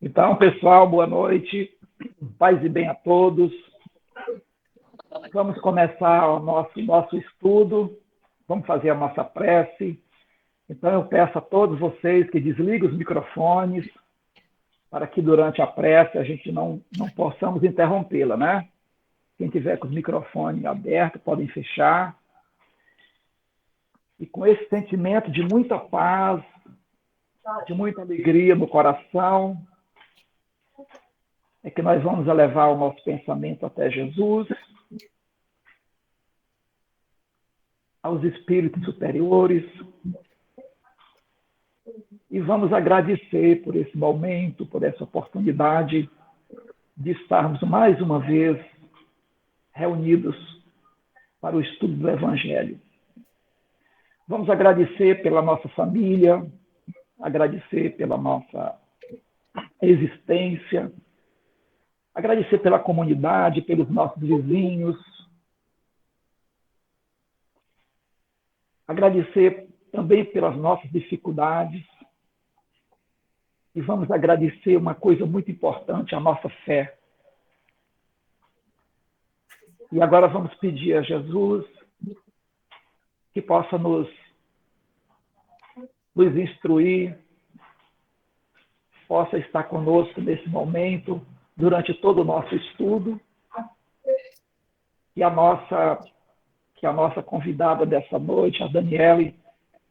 Então, pessoal, boa noite, paz e bem a todos. Vamos começar o nosso estudo, vamos fazer a nossa prece. Então, eu peço a todos vocês que desliguem os microfones, para que durante a prece a gente não possamos interrompê-la, né? Quem tiver com os microfones abertos, podem fechar. E com esse sentimento de muita paz, de muita alegria no coração, é que nós vamos elevar o nosso pensamento até Jesus, aos espíritos superiores, e vamos agradecer por esse momento, por essa oportunidade de estarmos mais uma vez reunidos para o estudo do Evangelho. Vamos agradecer pela nossa família, agradecer pela nossa existência, agradecer pela comunidade, pelos nossos vizinhos, agradecer também pelas nossas dificuldades, e vamos agradecer uma coisa muito importante, a nossa fé. E agora vamos pedir a Jesus que possa nos instruir, possa estar conosco nesse momento, durante todo o nosso estudo, que a nossa convidada dessa noite, a Daniele,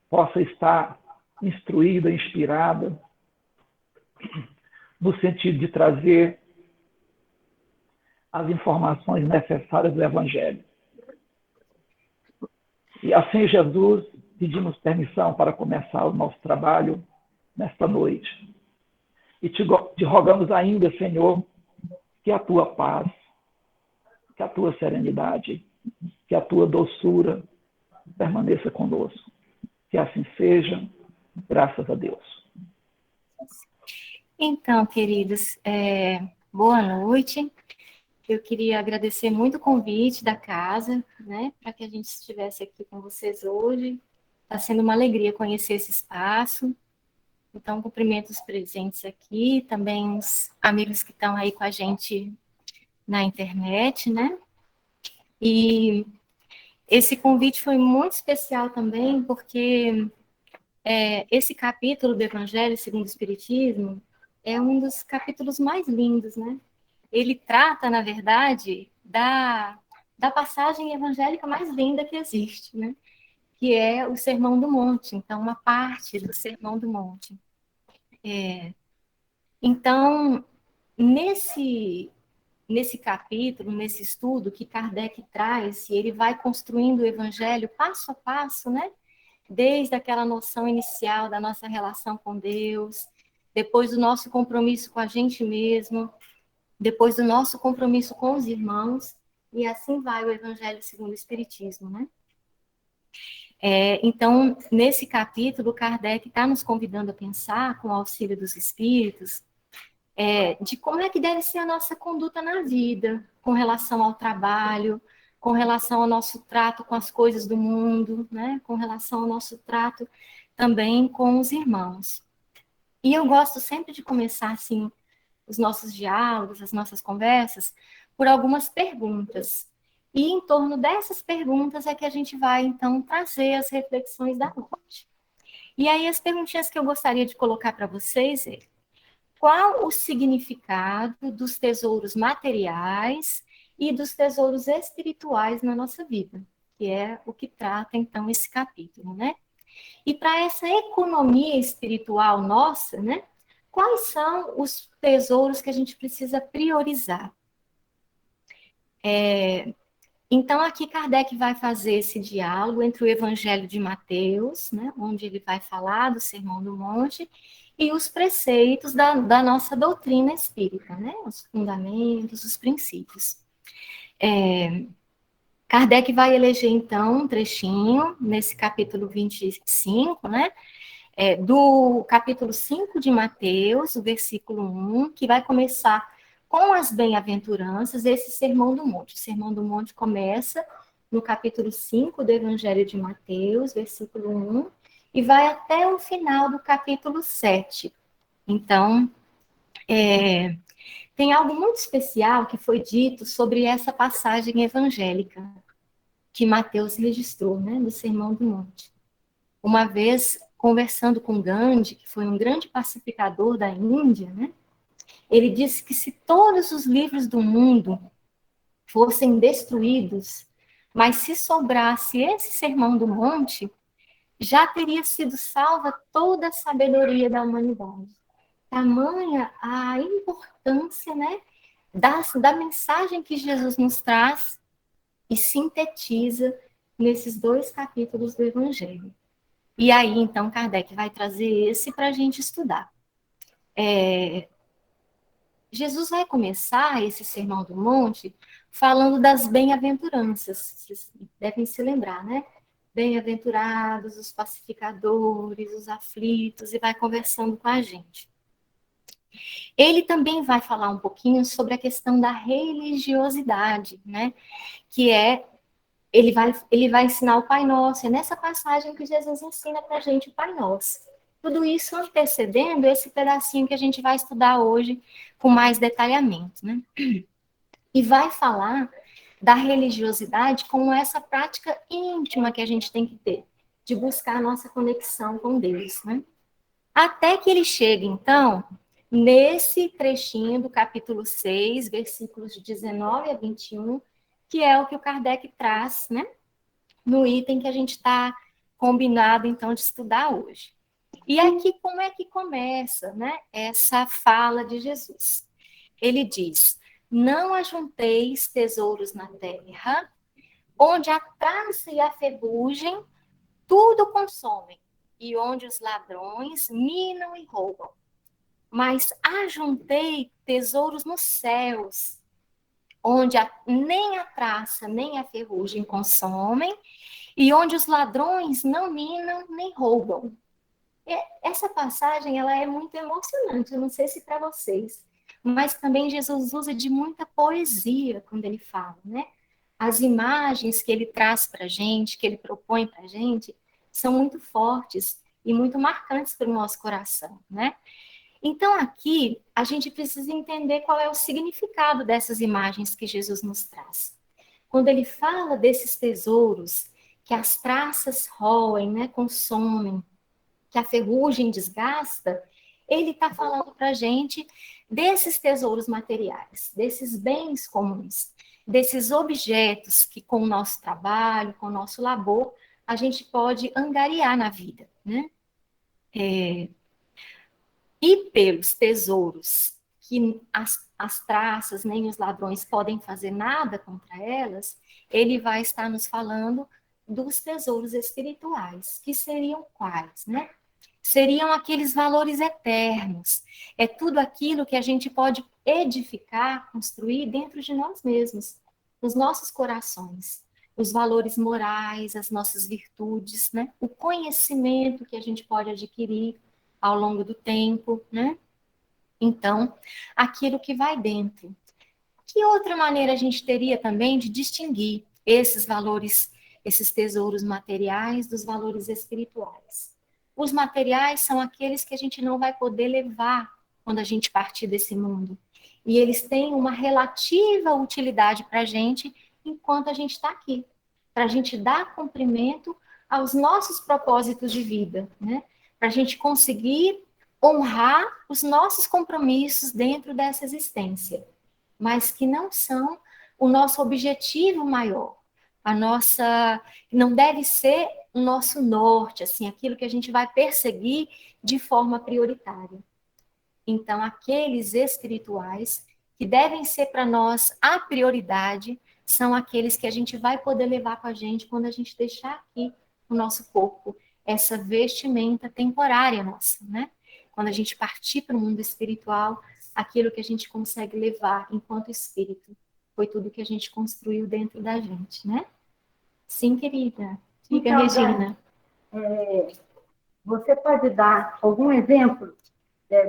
possa estar instruída, inspirada, no sentido de trazer as informações necessárias do Evangelho. E assim, Jesus, pedimos permissão para começar o nosso trabalho nesta noite. E te rogamos ainda, Senhor, que a tua paz, que a tua serenidade, que a tua doçura permaneça conosco. Que assim seja, graças a Deus. Então, queridos, boa noite. Eu queria agradecer muito o convite da casa, né, para que a gente estivesse aqui com vocês hoje. Está sendo uma alegria conhecer esse espaço. Então, cumprimento os presentes aqui, também os amigos que estão aí com a gente na internet, né? E esse convite foi muito especial também, porque esse capítulo do Evangelho segundo o Espiritismo é um dos capítulos mais lindos, né? Ele trata, na verdade, da passagem evangélica mais linda que existe, né? Que é o Sermão do Monte. Então, uma parte do Sermão do Monte. Então, nesse capítulo, nesse estudo que Kardec traz, e ele vai construindo o Evangelho passo a passo, né? Desde aquela noção inicial da nossa relação com Deus, depois do nosso compromisso com a gente mesmo, depois do nosso compromisso com os irmãos, e assim vai o Evangelho segundo o Espiritismo, né? Então, nesse capítulo, Kardec está nos convidando a pensar, com o auxílio dos espíritos, de como é que deve ser a nossa conduta na vida, com relação ao trabalho, com relação ao nosso trato com as coisas do mundo, né? Com relação ao nosso trato também com os irmãos. E eu gosto sempre de começar, assim, os nossos diálogos, as nossas conversas, por algumas perguntas. E em torno dessas perguntas é que a gente vai, então, trazer as reflexões da noite. E aí, as perguntinhas que eu gostaria de colocar para vocês é: qual o significado dos tesouros materiais e dos tesouros espirituais na nossa vida? Que é o que trata, então, esse capítulo, né? E para essa economia espiritual nossa, né? Quais são os tesouros que a gente precisa priorizar? Então, aqui Kardec vai fazer esse diálogo entre o Evangelho de Mateus, né, onde ele vai falar do Sermão do Monte, e os preceitos da nossa doutrina espírita, né, os fundamentos, os princípios. Kardec vai eleger, então, um trechinho, nesse capítulo 25, né, do capítulo 5 de Mateus, o versículo 1, que vai começar com as bem-aventuranças, esse Sermão do Monte. O Sermão do Monte começa no capítulo 5 do Evangelho de Mateus, versículo 1, e vai até o final do capítulo 7. Então, Tem algo muito especial que foi dito sobre essa passagem evangélica que Mateus registrou, né, do Sermão do Monte. Uma vez, conversando com Gandhi, que foi um grande pacificador da Índia, né, ele disse que se todos os livros do mundo fossem destruídos, mas se sobrasse esse Sermão do Monte, já teria sido salva toda a sabedoria da humanidade. Tamanha a importância, né, da mensagem que Jesus nos traz e sintetiza nesses 2 capítulos do Evangelho. E aí, então, Kardec vai trazer esse para a gente estudar. Jesus vai começar esse Sermão do Monte falando das bem-aventuranças. Vocês devem se lembrar, né? Bem-aventurados os pacificadores, os aflitos, e vai conversando com a gente. Ele também vai falar um pouquinho sobre a questão da religiosidade, né? Que ele vai ensinar o Pai Nosso. É nessa passagem que Jesus ensina para a gente o Pai Nosso. Tudo isso antecedendo esse pedacinho que a gente vai estudar hoje com mais detalhamento, né? E vai falar da religiosidade como essa prática íntima que a gente tem que ter, de buscar a nossa conexão com Deus, né? Até que ele chegue, então, nesse trechinho do capítulo 6, versículos de 19 a 21, que é o que o Kardec traz, né? No item que a gente está combinado, então, de estudar hoje. E aqui, como é que começa, né, essa fala de Jesus? Ele diz: não ajunteis tesouros na terra, onde a traça e a ferrugem tudo consomem, e onde os ladrões minam e roubam. Mas ajuntei tesouros nos céus, onde nem a traça nem a ferrugem consomem, e onde os ladrões não minam nem roubam. Essa passagem, ela é muito emocionante, eu não sei se para vocês, mas também Jesus usa de muita poesia quando ele fala, né? As imagens que ele traz para a gente, que ele propõe para a gente, são muito fortes e muito marcantes para o nosso coração, né? Então, aqui, a gente precisa entender qual é o significado dessas imagens que Jesus nos traz. Quando ele fala desses tesouros que as traças roem, né, consomem, que a ferrugem desgasta, ele está falando para a gente desses tesouros materiais, desses bens comuns, desses objetos que com o nosso trabalho, com o nosso labor, a gente pode angariar na vida, né? E pelos tesouros que as traças nem os ladrões podem fazer nada contra elas, ele vai estar nos falando dos tesouros espirituais, que seriam quais, né? Seriam aqueles valores eternos. É tudo aquilo que a gente pode edificar, construir dentro de nós mesmos, nos nossos corações. Os valores morais, as nossas virtudes, né? O conhecimento que a gente pode adquirir ao longo do tempo, né? Então, aquilo que vai dentro. Que outra maneira a gente teria também de distinguir esses valores, esses tesouros materiais dos valores espirituais? Os materiais são aqueles que a gente não vai poder levar quando a gente partir desse mundo. E eles têm uma relativa utilidade para a gente enquanto a gente está aqui, para a gente dar cumprimento aos nossos propósitos de vida, né? Para a gente conseguir honrar os nossos compromissos dentro dessa existência, mas que não são o nosso objetivo maior. A nossa não deve ser o nosso norte, assim, aquilo que a gente vai perseguir de forma prioritária. Então, aqueles espirituais que devem ser para nós a prioridade são aqueles que a gente vai poder levar com a gente quando a gente deixar aqui o nosso corpo, essa vestimenta temporária nossa, né? Quando a gente partir para o mundo espiritual, aquilo que a gente consegue levar enquanto espírito foi tudo que a gente construiu dentro da gente, né? Sim, querida. Diga, então, Regina. Você pode dar algum exemplo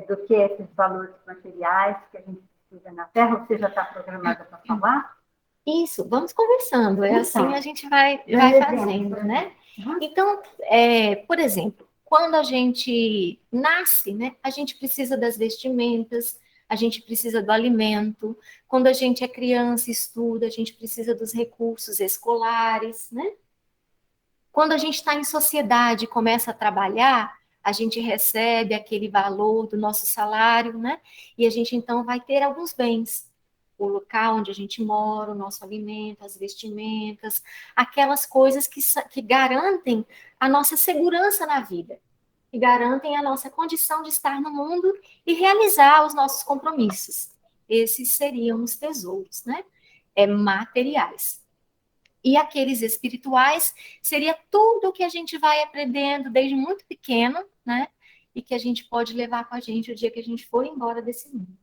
do que é esses valores materiais que a gente precisa na Terra? Você já está programada para falar? Isso, vamos conversando. Então, assim a gente vai fazendo, né? Então, por exemplo, quando a gente nasce, né, a gente precisa das vestimentas, a gente precisa do alimento. Quando a gente é criança e estuda, a gente precisa dos recursos escolares, né? Quando a gente está em sociedade e começa a trabalhar, a gente recebe aquele valor do nosso salário, né? E a gente então vai ter alguns bens. O local onde a gente mora, o nosso alimento, as vestimentas, aquelas coisas que garantem a nossa segurança na vida, que garantem a nossa condição de estar no mundo e realizar os nossos compromissos. Esses seriam os tesouros, né? Materiais. E aqueles espirituais seria tudo que a gente vai aprendendo desde muito pequeno, né? E que a gente pode levar com a gente o dia que a gente for embora desse mundo.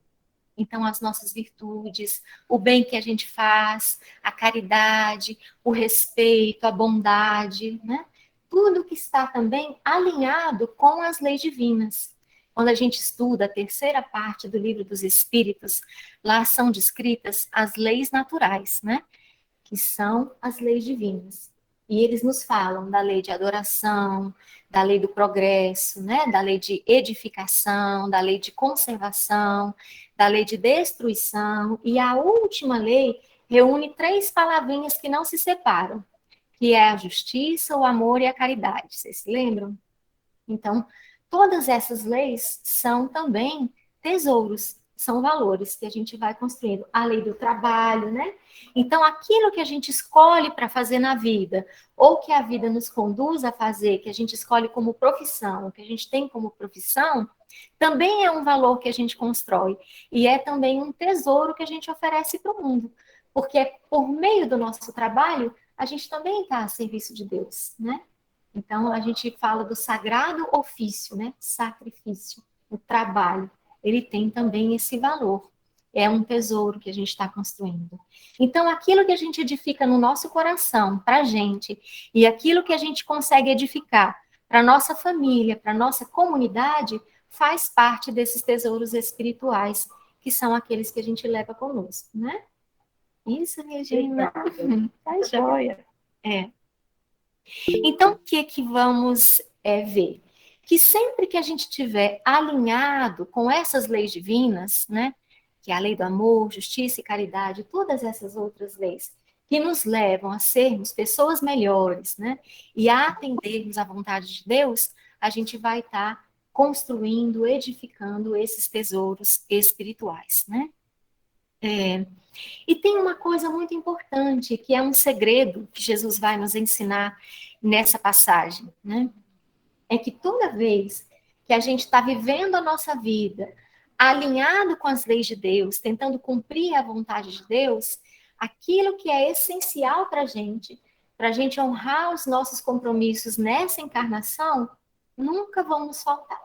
Então, as nossas virtudes, o bem que a gente faz, a caridade, o respeito, a bondade, né? Tudo que está também alinhado com as leis divinas. Quando a gente estuda a terceira parte do Livro dos Espíritos, lá são descritas as leis naturais, né? Que são as leis divinas. E eles nos falam da lei de adoração, da lei do progresso, né? Da lei de edificação, da lei de conservação, da lei de destruição. E a última lei reúne 3 palavrinhas que não se separam, que é a justiça, o amor e a caridade. Vocês se lembram? Então, todas essas leis são também tesouros, são valores que a gente vai construindo. A lei do trabalho, né? Então, aquilo que a gente escolhe para fazer na vida, ou que a vida nos conduz a fazer, que a gente escolhe como profissão, que a gente tem como profissão, também é um valor que a gente constrói. E é também um tesouro que a gente oferece para o mundo. Porque por meio do nosso trabalho, a gente também está a serviço de Deus, né? Então, a gente fala do sagrado ofício, né? Sacrifício, o trabalho. Ele tem também esse valor. É um tesouro que a gente está construindo. Então, aquilo que a gente edifica no nosso coração, para a gente, e aquilo que a gente consegue edificar para a nossa família, para a nossa comunidade, faz parte desses tesouros espirituais, que são aqueles que a gente leva conosco, né? Isso, Regina. Tá joia. É. Então, o que vamos ver? Que sempre que a gente estiver alinhado com essas leis divinas, né, que é a lei do amor, justiça e caridade, todas essas outras leis que nos levam a sermos pessoas melhores, né, e a atendermos à vontade de Deus, a gente vai estar construindo, edificando esses tesouros espirituais, né? E tem uma coisa muito importante, que é um segredo que Jesus vai nos ensinar nessa passagem, né? É que toda vez que a gente está vivendo a nossa vida alinhado com as leis de Deus, tentando cumprir a vontade de Deus, aquilo que é essencial para a gente honrar os nossos compromissos nessa encarnação, nunca vão nos faltar.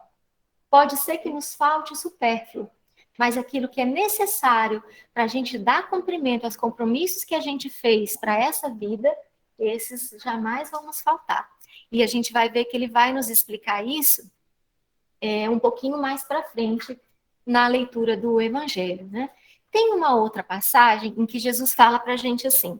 Pode ser que nos falte o supérfluo, mas aquilo que é necessário para a gente dar cumprimento aos compromissos que a gente fez para essa vida, esses jamais vão nos faltar. E a gente vai ver que ele vai nos explicar isso um pouquinho mais para frente na leitura do Evangelho, né? Tem uma outra passagem em que Jesus fala para a gente assim: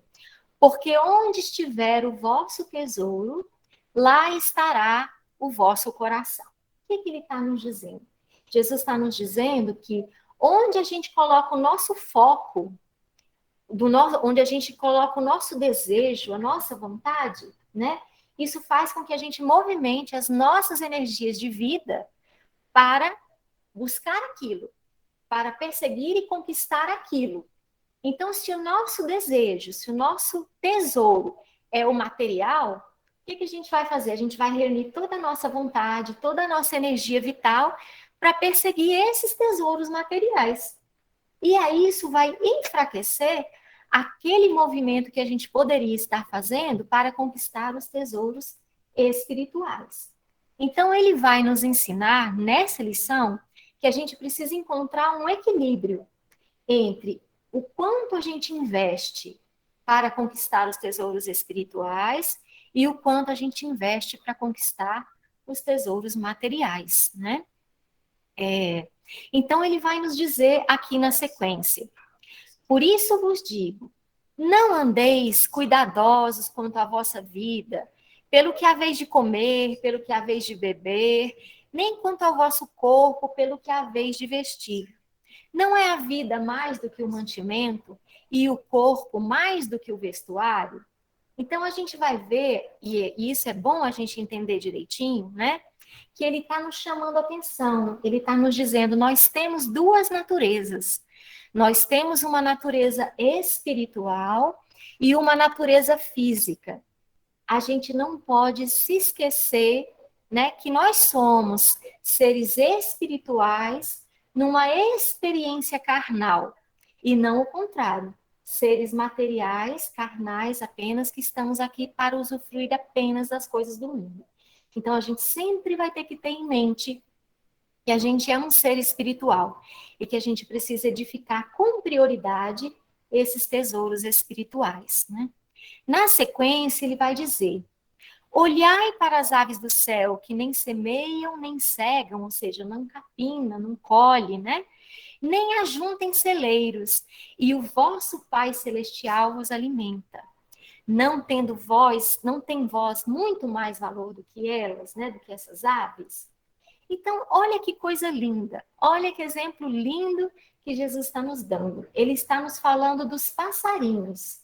porque onde estiver o vosso tesouro, lá estará o vosso coração. O que ele está nos dizendo? Jesus está nos dizendo que onde a gente coloca o nosso foco, onde a gente coloca o nosso desejo, a nossa vontade, né? Isso faz com que a gente movimente as nossas energias de vida para buscar aquilo, para perseguir e conquistar aquilo. Então, se o nosso desejo, se o nosso tesouro é o material, o que a gente vai fazer? A gente vai reunir toda a nossa vontade, toda a nossa energia vital para perseguir esses tesouros materiais. E aí isso vai enfraquecer aquele movimento que a gente poderia estar fazendo para conquistar os tesouros espirituais. Então, ele vai nos ensinar, nessa lição, que a gente precisa encontrar um equilíbrio entre o quanto a gente investe para conquistar os tesouros espirituais e o quanto a gente investe para conquistar os tesouros materiais, né? Então, ele vai nos dizer aqui na sequência: por isso vos digo, não andeis cuidadosos quanto à vossa vida, pelo que haveis de comer, pelo que haveis de beber, nem quanto ao vosso corpo, pelo que haveis de vestir. Não é a vida mais do que o mantimento e o corpo mais do que o vestuário? Então, a gente vai ver, e isso é bom a gente entender direitinho, né? Que ele está nos chamando a atenção, ele está nos dizendo: nós temos duas naturezas. Nós temos uma natureza espiritual e uma natureza física. A gente não pode se esquecer, né, que nós somos seres espirituais numa experiência carnal, e não o contrário, seres materiais, carnais apenas, que estamos aqui para usufruir apenas das coisas do mundo. Então, a gente sempre vai ter que ter em mente que a gente é um ser espiritual e que a gente precisa edificar com prioridade esses tesouros espirituais, né? Na sequência, ele vai dizer: olhai para as aves do céu, que nem semeiam, nem cegam, ou seja, não capina, não colhe, né? Nem ajuntem celeiros, e o vosso Pai Celestial vos alimenta. Não tendo vós, não tem vós muito mais valor do que elas, né? Do que essas aves? Então, olha que coisa linda, olha que exemplo lindo que Jesus está nos dando. Ele está nos falando dos passarinhos.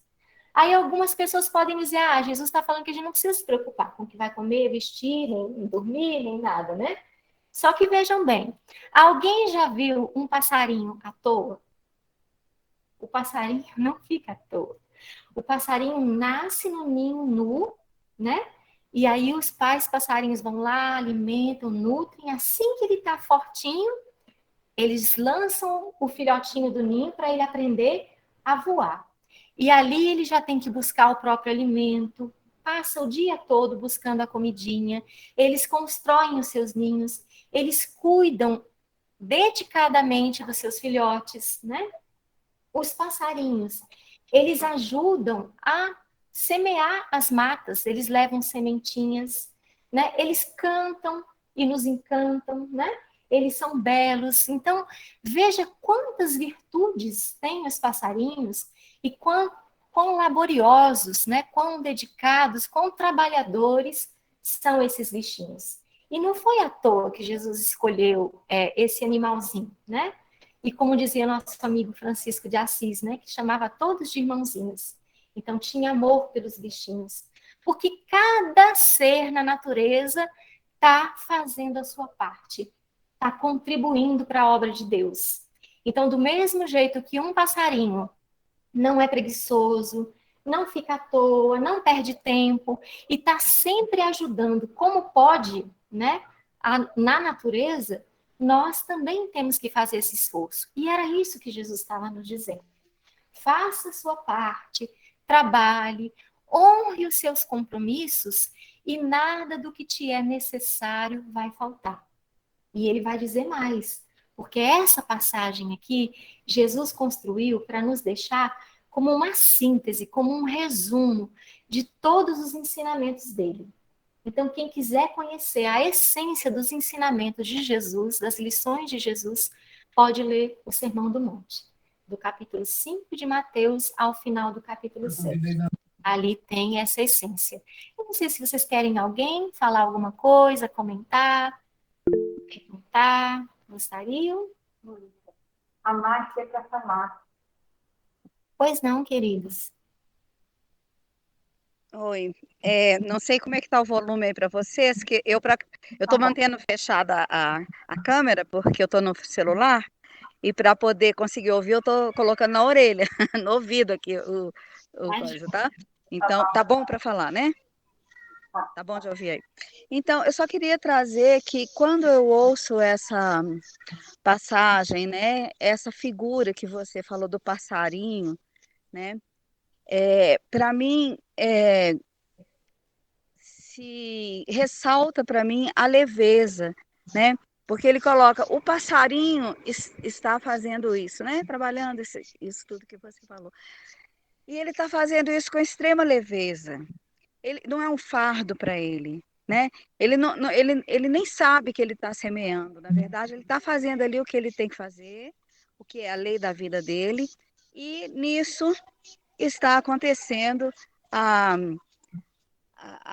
Aí algumas pessoas podem dizer: ah, Jesus está falando que a gente não precisa se preocupar com o que vai comer, vestir, nem dormir, nem nada, né? Só que vejam bem, alguém já viu um passarinho à toa? O passarinho não fica à toa. O passarinho nasce no ninho nu, né? E aí os pais passarinhos vão lá, alimentam, nutrem. Assim que ele está fortinho, eles lançam o filhotinho do ninho para ele aprender a voar. E ali ele já tem que buscar o próprio alimento, passa o dia todo buscando a comidinha, eles constroem os seus ninhos, eles cuidam dedicadamente dos seus filhotes, né? Os passarinhos, eles ajudam a semear as matas, eles levam sementinhas, né? Eles cantam e nos encantam, né? Eles são belos. Então, veja quantas virtudes têm os passarinhos e quão laboriosos, né? Quão dedicados, quão trabalhadores são esses bichinhos. E não foi à toa que Jesus escolheu esse animalzinho, né? E como dizia nosso amigo Francisco de Assis, né, que chamava todos de irmãozinhos. Então tinha amor pelos bichinhos, porque cada ser na natureza está fazendo a sua parte, está contribuindo para a obra de Deus. Então, do mesmo jeito que um passarinho não é preguiçoso, não fica à toa, não perde tempo e está sempre ajudando como pode, né, na natureza, nós também temos que fazer esse esforço. E era isso que Jesus estava nos dizendo. Faça a sua parte, trabalhe, honre os seus compromissos e nada do que te é necessário vai faltar. E ele vai dizer mais, porque essa passagem aqui, Jesus construiu para nos deixar como uma síntese, como um resumo de todos os ensinamentos dele. Então, quem quiser conhecer a essência dos ensinamentos de Jesus, das lições de Jesus, pode ler o Sermão do Monte, do capítulo 5 de Mateus ao final do capítulo 7. Ali tem essa essência. Eu não sei se vocês querem alguém falar alguma coisa, comentar, perguntar, gostariam? A Márcia para falar. Pois não, queridos. Oi, não sei como é que tá o volume aí para vocês, que eu estou mantendo fechada a câmera porque eu estou no celular e para poder conseguir ouvir eu estou colocando na orelha, no ouvido aqui o coisa, tá? Então tá bom para falar, né? Tá bom de ouvir aí. Então eu só queria trazer que quando eu ouço essa passagem, né, essa figura que você falou do passarinho, né? Para mim se ressalta para mim a leveza, né? Porque ele coloca, o passarinho está fazendo isso, né? Trabalhando isso tudo que você falou. E ele está fazendo isso com extrema leveza. Ele não é um fardo para ele, né? Ele nem sabe que ele está semeando. Na verdade, ele está fazendo ali o que ele tem que fazer, o que é a lei da vida dele. E nisso está acontecendo a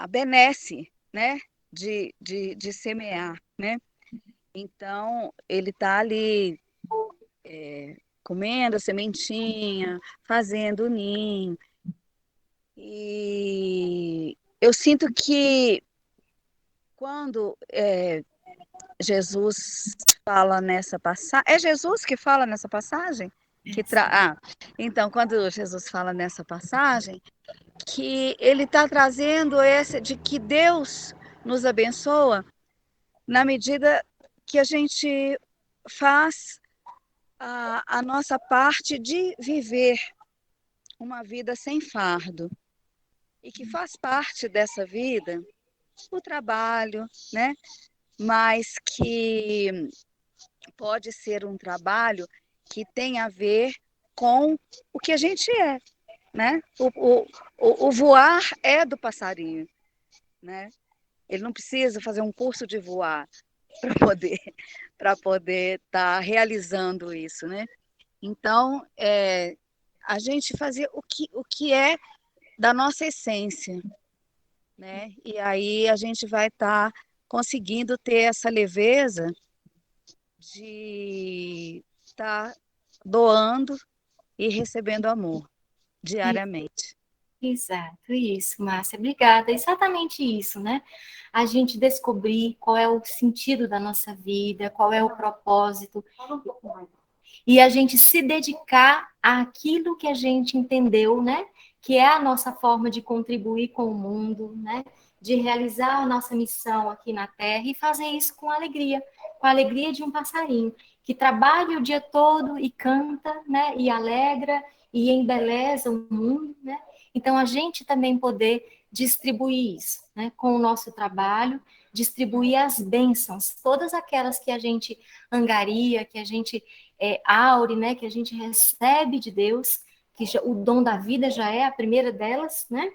benesse, né, de semear, né? Então, ele está ali comendo a sementinha, fazendo o ninho. E eu sinto que quando Jesus fala nessa passagem, é Jesus que fala nessa passagem? Então, quando Jesus fala nessa passagem, que ele está trazendo essa de que Deus nos abençoa na medida que a gente faz a nossa parte de viver uma vida sem fardo. E que faz parte dessa vida o trabalho, né? Mas que pode ser um trabalho que tem a ver com o que a gente é, né? O voar é do passarinho, né? Ele não precisa fazer um curso de voar para poder estar realizando isso, né? Então, a gente fazer o que é da nossa essência, né? E aí a gente vai estar conseguindo ter essa leveza de estar doando e recebendo amor diariamente. Exato, isso, Márcia, obrigada. Exatamente isso, né? A gente descobrir qual é o sentido da nossa vida, qual é o propósito, e a gente se dedicar àquilo que a gente entendeu, né? Que é a nossa forma de contribuir com o mundo, né? De realizar a nossa missão aqui na Terra e fazer isso com a alegria de um passarinho, que trabalha o dia todo e canta, né? E alegra e embeleza o mundo, né? Então, a gente também poder distribuir isso, né? Com o nosso trabalho, distribuir as bênçãos, todas aquelas que a gente angaria, que a gente aure, né? Que a gente recebe de Deus, que o dom da vida já é a primeira delas, né?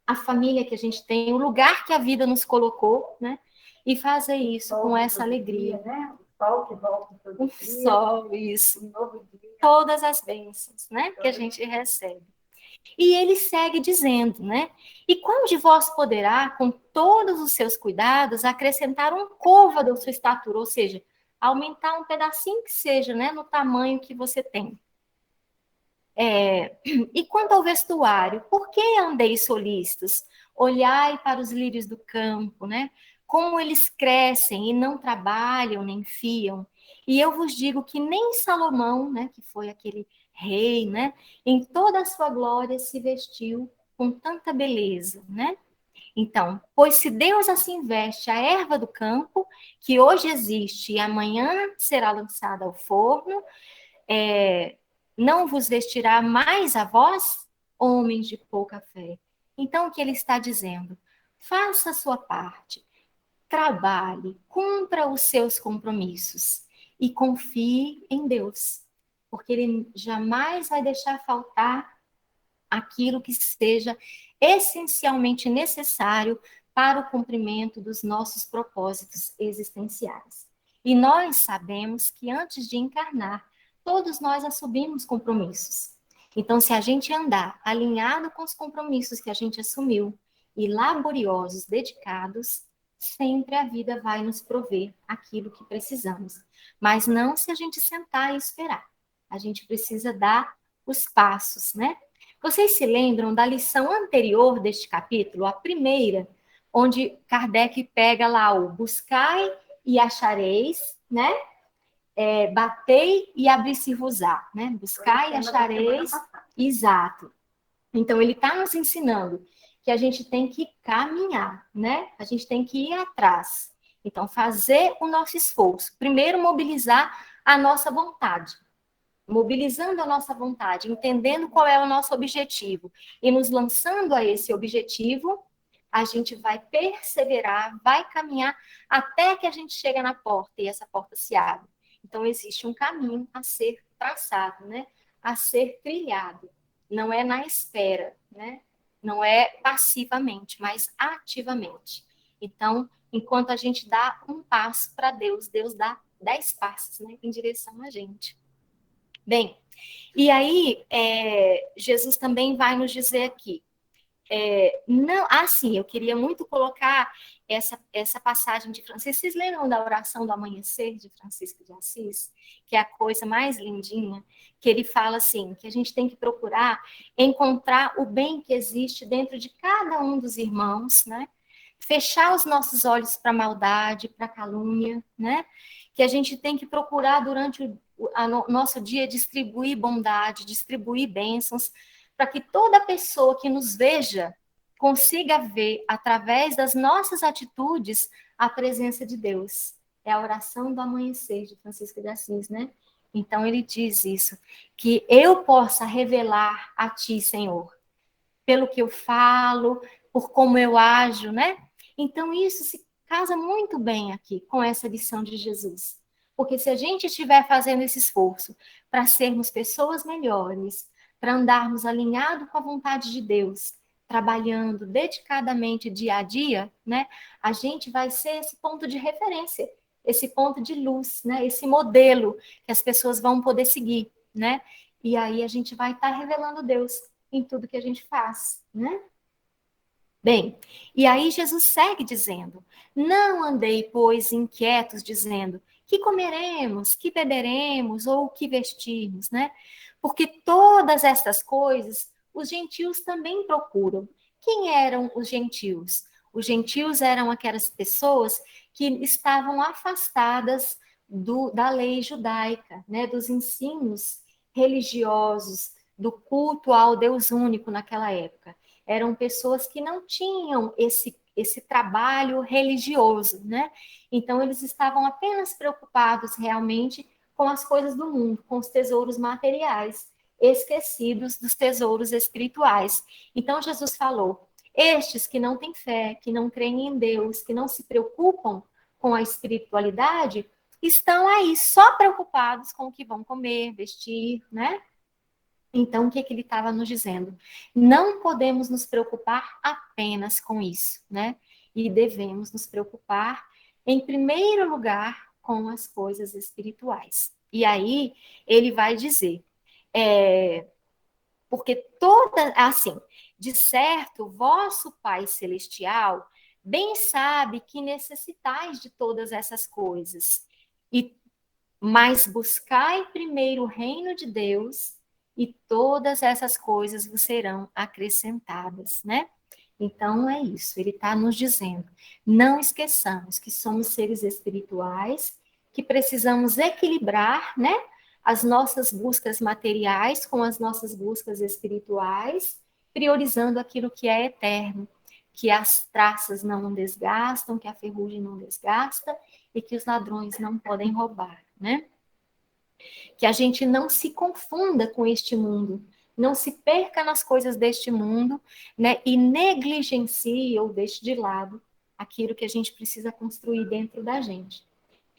A família que a gente tem, o lugar que a vida nos colocou, né? E fazer isso com essa alegria. Dia, né? O sol que volta todo dia. O sol, isso. Um novo dia. Todas as bênçãos, né? Que a gente recebe. E ele segue dizendo, né? E qual de vós poderá, com todos os seus cuidados, acrescentar um côvado à sua estatura, ou seja, aumentar um pedacinho que seja, né? No tamanho que você tem. E quanto ao vestuário, por que andeis solícitos? Olhai para os lírios do campo, né? Como eles crescem e não trabalham nem fiam. E eu vos digo que nem Salomão, né, que foi aquele rei, né, em toda a sua glória se vestiu com tanta beleza, né? Então, pois se Deus assim veste a erva do campo, que hoje existe e amanhã será lançada ao forno, não vos vestirá mais a vós, homens de pouca fé. Então, o que ele está dizendo? Faça a sua parte, trabalhe, cumpra os seus compromissos e confie em Deus, porque ele jamais vai deixar faltar aquilo que seja essencialmente necessário para o cumprimento dos nossos propósitos existenciais. E nós sabemos que antes de encarnar, todos nós assumimos compromissos. Então, se a gente andar alinhado com os compromissos que a gente assumiu e laboriosos, dedicados, sempre a vida vai nos prover aquilo que precisamos. Mas não se a gente sentar e esperar. A gente precisa dar os passos, né? Vocês se lembram da lição anterior deste capítulo, a primeira, onde Kardec pega lá o buscai e achareis, né? Batei e abri-se-vos-á, né? Buscai e achareis, exato. Então, ele está nos ensinando que a gente tem que caminhar, né? A gente tem que ir atrás. Então, fazer o nosso esforço. Primeiro, mobilizar a nossa vontade. Mobilizando a nossa vontade, entendendo qual é o nosso objetivo e nos lançando a esse objetivo, a gente vai perseverar, vai caminhar até que a gente chega na porta e essa porta se abre. Então, existe um caminho a ser traçado, né? A ser trilhado. Não é na espera, né? Não é passivamente, mas ativamente. Então, enquanto a gente dá um passo para Deus, Deus dá 10 passos, né, em direção a gente. Bem, e aí Jesus também vai nos dizer aqui, Não, assim, eu queria muito colocar essa passagem de Francisco. Vocês lembram da oração do amanhecer de Francisco de Assis? Que é a coisa mais lindinha, que ele fala assim, que a gente tem que procurar encontrar o bem que existe dentro de cada um dos irmãos, né? Fechar os nossos olhos para a maldade, para a calúnia, né? Que a gente tem que procurar durante o nosso dia distribuir bondade, distribuir bênçãos, para que toda pessoa que nos veja consiga ver, através das nossas atitudes, a presença de Deus. É a oração do amanhecer de Francisco de Assis, né? Então ele diz isso, que eu possa revelar a ti, Senhor, pelo que eu falo, por como eu ajo, né? Então isso se casa muito bem aqui com essa lição de Jesus. Porque se a gente estiver fazendo esse esforço para sermos pessoas melhores, para andarmos alinhado com a vontade de Deus, trabalhando dedicadamente dia a dia, né? A gente vai ser esse ponto de referência, esse ponto de luz, né? Esse modelo que as pessoas vão poder seguir, né? E aí a gente vai estar revelando Deus em tudo que a gente faz, né? Bem, e aí Jesus segue dizendo: não andei, pois, inquietos, dizendo: que comeremos, que beberemos ou que vestirmos, né? Porque todas estas coisas os gentios também procuram. Quem eram os gentios? Os gentios eram aquelas pessoas que estavam afastadas da lei judaica, né? Dos ensinos religiosos, do culto ao Deus único naquela época. Eram pessoas que não tinham esse trabalho religioso, né? Então, eles estavam apenas preocupados realmente com as coisas do mundo, com os tesouros materiais, esquecidos dos tesouros espirituais. Então, Jesus falou: estes que não têm fé, que não creem em Deus, que não se preocupam com a espiritualidade, estão aí só preocupados com o que vão comer, vestir, né? Então, o que ele estava nos dizendo? Não podemos nos preocupar apenas com isso, né? E devemos nos preocupar, em primeiro lugar, com as coisas espirituais. E aí, ele vai dizer, porque assim, de certo, vosso Pai Celestial bem sabe que necessitais de todas essas coisas. Mas buscai primeiro o reino de Deus e todas essas coisas vos serão acrescentadas, né? Então é isso, ele está nos dizendo. Não esqueçamos que somos seres espirituais, que precisamos equilibrar, né? As nossas buscas materiais com as nossas buscas espirituais, priorizando aquilo que é eterno, que as traças não desgastam, que a ferrugem não desgasta e que os ladrões não podem roubar, né? Que a gente não se confunda com este mundo, não se perca nas coisas deste mundo, né? E negligencie ou deixe de lado aquilo que a gente precisa construir dentro da gente.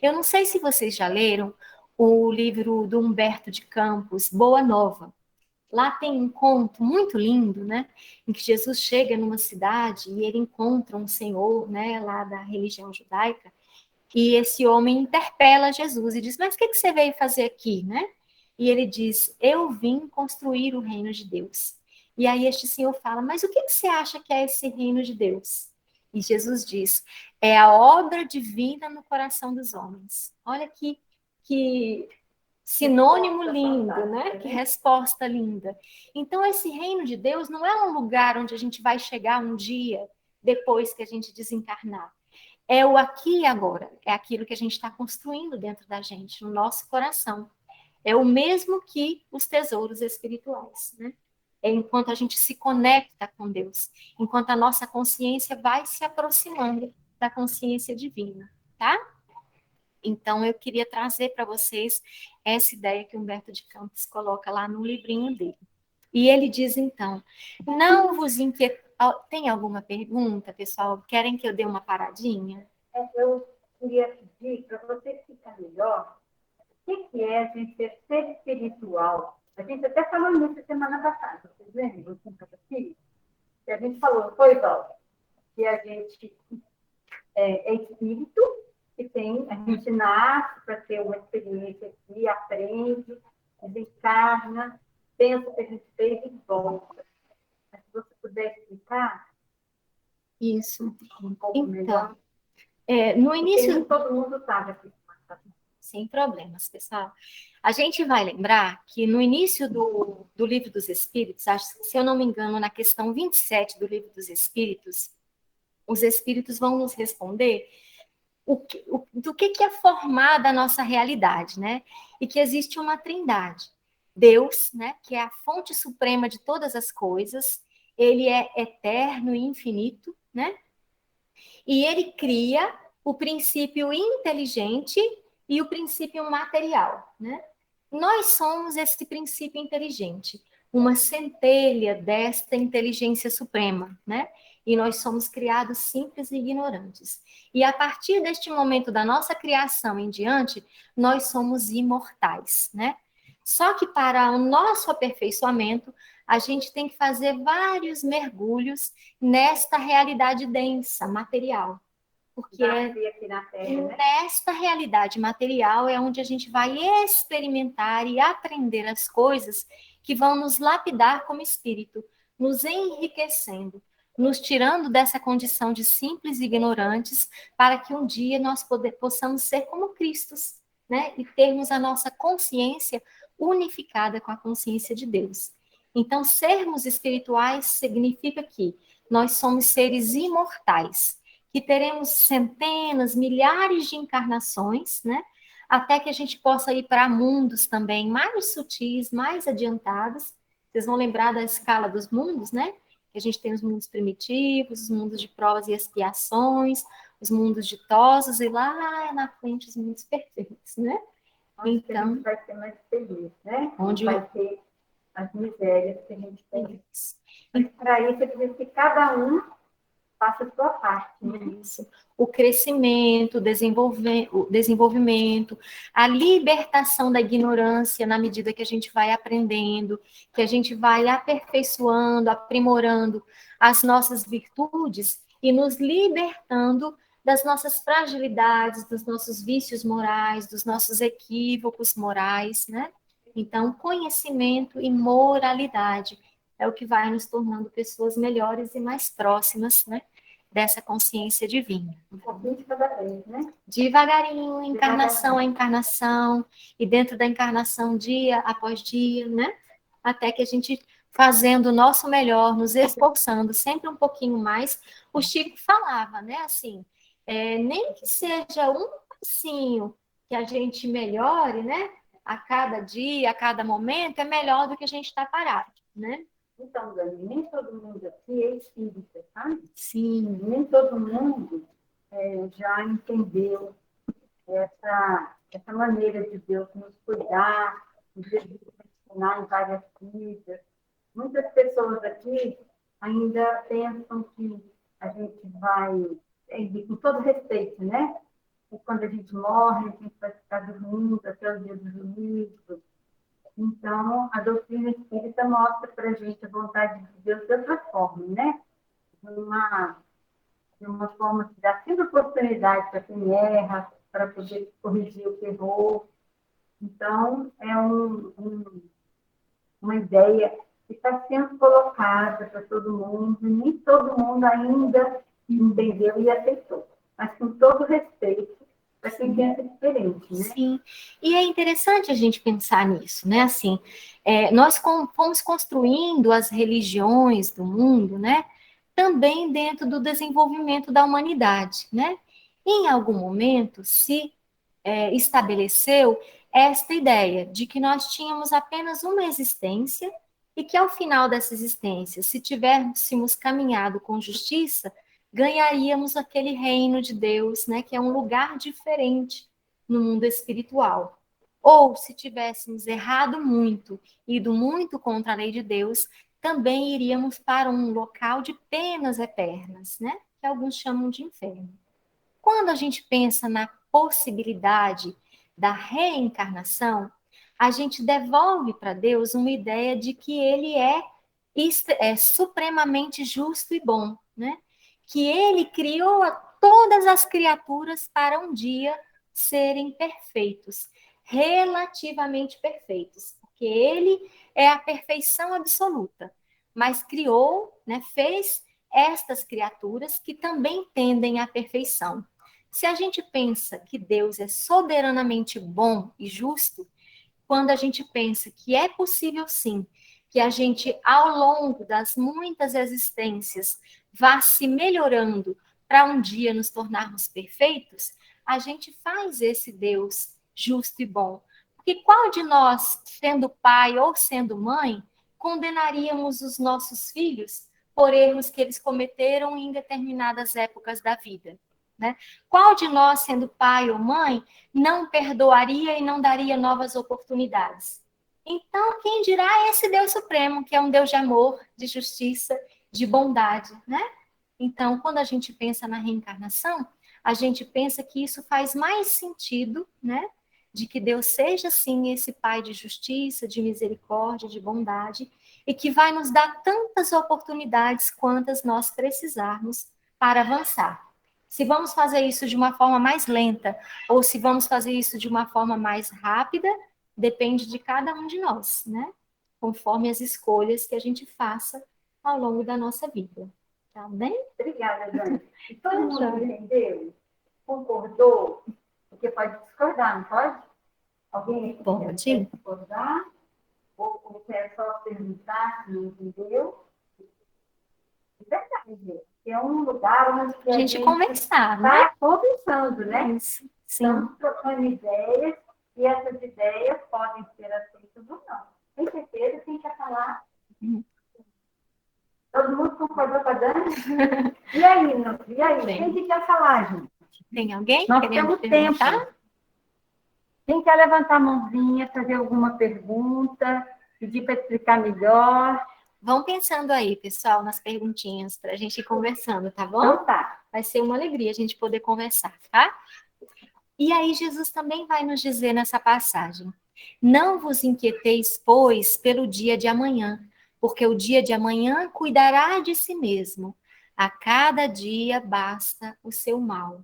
Eu não sei se vocês já leram o livro do Humberto de Campos, Boa Nova. Lá tem um conto muito lindo, né? Em que Jesus chega numa cidade e ele encontra um senhor, né, lá da religião judaica, e esse homem interpela Jesus e diz: mas o que você veio fazer aqui, né? E ele diz: eu vim construir o reino de Deus. E aí este senhor fala: mas o que você acha que é esse reino de Deus? E Jesus diz: é a obra divina no coração dos homens. Olha que sinônimo lindo, né? Que resposta linda. Então, esse reino de Deus não é um lugar onde a gente vai chegar um dia depois que a gente desencarnar. É o aqui e agora. É aquilo que a gente está construindo dentro da gente, no nosso coração. É o mesmo que os tesouros espirituais, né? É enquanto a gente se conecta com Deus, enquanto a nossa consciência vai se aproximando da consciência divina, tá? Então, eu queria trazer para vocês essa ideia que Humberto de Campos coloca lá no livrinho dele. E ele diz, então, não vos inquietem. Tem alguma pergunta, pessoal? Querem que eu dê uma paradinha? Eu queria pedir para você explicar melhor o que é a gente ser espiritual. A gente até falou nisso semana passada, vocês lembram? Que a gente falou, foi, Val, que a gente é espírito, que tem, a gente nasce para ter uma experiência aqui, aprende, desencarna, pensa o que a gente fez e volta. Mas se você puder explicar Isso. um pouco melhor. Então, no Porque início... nem todo mundo sabe aqui. Sem problemas, pessoal. A gente vai lembrar que no início do Livro dos Espíritos, se eu não me engano, na questão 27 do Livro dos Espíritos, os Espíritos vão nos responder do que é formada a nossa realidade, né? E que existe uma trindade. Deus, né, que é a fonte suprema de todas as coisas, ele é eterno e infinito, né? E ele cria o princípio inteligente e o princípio material, né? Nós somos esse princípio inteligente, uma centelha desta inteligência suprema, né? E nós somos criados simples e ignorantes. E a partir deste momento da nossa criação em diante, nós somos imortais, né? Só que para o nosso aperfeiçoamento, a gente tem que fazer vários mergulhos nesta realidade densa, material. Porque aqui na Terra, né? nesta realidade material é onde a gente vai experimentar e aprender as coisas que vão nos lapidar como espírito, nos enriquecendo, nos tirando dessa condição de simples e ignorantes, para que um dia nós possamos ser como Cristos, né? E termos a nossa consciência unificada com a consciência de Deus. Então, sermos espirituais significa que nós somos seres imortais, que teremos centenas, milhares de encarnações, né? Até que a gente possa ir para mundos também mais sutis, mais adiantados. Vocês vão lembrar da escala dos mundos, né? Que a gente tem os mundos primitivos, os mundos de provas e expiações, os mundos ditosos e lá na frente os mundos perfeitos, né? Onde então, a gente vai ser mais feliz, né? Onde vai ter as misérias que a gente tem. Mas para isso, é preciso que cada um faça a sua parte. Né? Isso. O crescimento, o desenvolvimento, a libertação da ignorância na medida que a gente vai aprendendo, que a gente vai aperfeiçoando, aprimorando as nossas virtudes e nos libertando das nossas fragilidades, dos nossos vícios morais, dos nossos equívocos morais, né? Então, conhecimento e moralidade é o que vai nos tornando pessoas melhores e mais próximas, né, dessa consciência divina. Um pouquinho de cada vez, né? Devagarinho, encarnação a encarnação, e dentro da encarnação, dia após dia, né? Até que a gente, fazendo o nosso melhor, nos esforçando sempre um pouquinho mais, o Chico falava, né, assim, nem que seja um passinho que a gente melhore, né? A cada dia, a cada momento, é melhor do que a gente estar parado, né? Então, Dani, nem todo mundo aqui é espírita, sabe? Sim. Nem todo mundo já entendeu essa maneira de Deus nos cuidar, de Jesus ensinar em várias vidas. Muitas pessoas aqui ainda pensam que a gente vai, com todo respeito, né? E quando a gente morre, a gente vai ficar dormindo até o dia do juízo. Então, a doutrina espírita mostra para a gente a vontade de Deus de outra forma, né? De uma forma que dá sempre oportunidade para quem erra, para poder corrigir o que errou. Então, é uma ideia que está sendo colocada para todo mundo, e nem todo mundo ainda entendeu e aceitou, mas com todo respeito para quem pensa diferente, né? Sim, e é interessante a gente pensar nisso, né? Assim, nós fomos construindo as religiões do mundo, né? Também dentro do desenvolvimento da humanidade, né? Em algum momento se estabeleceu esta ideia de que nós tínhamos apenas uma existência e que ao final dessa existência, se tivéssemos caminhado com justiça, ganharíamos aquele reino de Deus, né, que é um lugar diferente no mundo espiritual. Ou, se tivéssemos errado muito, ido muito contra a lei de Deus, também iríamos para um local de penas eternas, né, que alguns chamam de inferno. Quando a gente pensa na possibilidade da reencarnação, a gente devolve para Deus uma ideia de que ele é supremamente justo e bom, né? Que ele criou todas as criaturas para um dia serem perfeitos, relativamente perfeitos, porque ele é a perfeição absoluta. mas criou, né, fez estas criaturas que também tendem à perfeição. Se a gente pensa que Deus é soberanamente bom e justo, quando a gente pensa que é possível sim, que a gente, ao longo das muitas existências, vá se melhorando para um dia nos tornarmos perfeitos, a gente faz esse Deus justo e bom. Porque qual de nós, sendo pai ou sendo mãe, condenaríamos os nossos filhos por erros que eles cometeram em determinadas épocas da vida, né? Qual de nós, sendo pai ou mãe, não perdoaria e não daria novas oportunidades? Então, quem dirá esse Deus Supremo, que é um Deus de amor, de justiça, de bondade, né? Então, quando a gente pensa na reencarnação, a gente pensa que isso faz mais sentido, né? De que Deus seja, sim, esse Pai de justiça, de misericórdia, de bondade, e que vai nos dar tantas oportunidades quantas nós precisarmos para avançar. Se vamos fazer isso de uma forma mais lenta ou se vamos fazer isso de uma forma mais rápida, depende de cada um de nós, né? Conforme as escolhas que a gente faça ao longo da nossa vida. Tá bem? Obrigada, Dani. E todo mundo entendeu? Concordou? Porque pode discordar, não pode? Alguém quer discordar? Ou quer só perguntar se não entendeu? É verdade, gente. É um lugar onde a gente conversar, né? Está conversando, né? Isso, sim. Estamos trocando ideias e essas ideias podem ser aceitas ou não. Com certeza, quem quer falar? Todo mundo concordou com a Dani? E aí, quem que quer falar, gente? Tem alguém? Nós temos tempo. Quem quer levantar a mãozinha, fazer alguma pergunta, pedir para explicar melhor? Vão pensando aí, pessoal, nas perguntinhas, para a gente ir conversando, tá bom? Então tá. Vai ser uma alegria a gente poder conversar, tá? E aí Jesus também vai nos dizer nessa passagem: não vos inquieteis, pois, pelo dia de amanhã, porque o dia de amanhã cuidará de si mesmo. A cada dia basta o seu mal.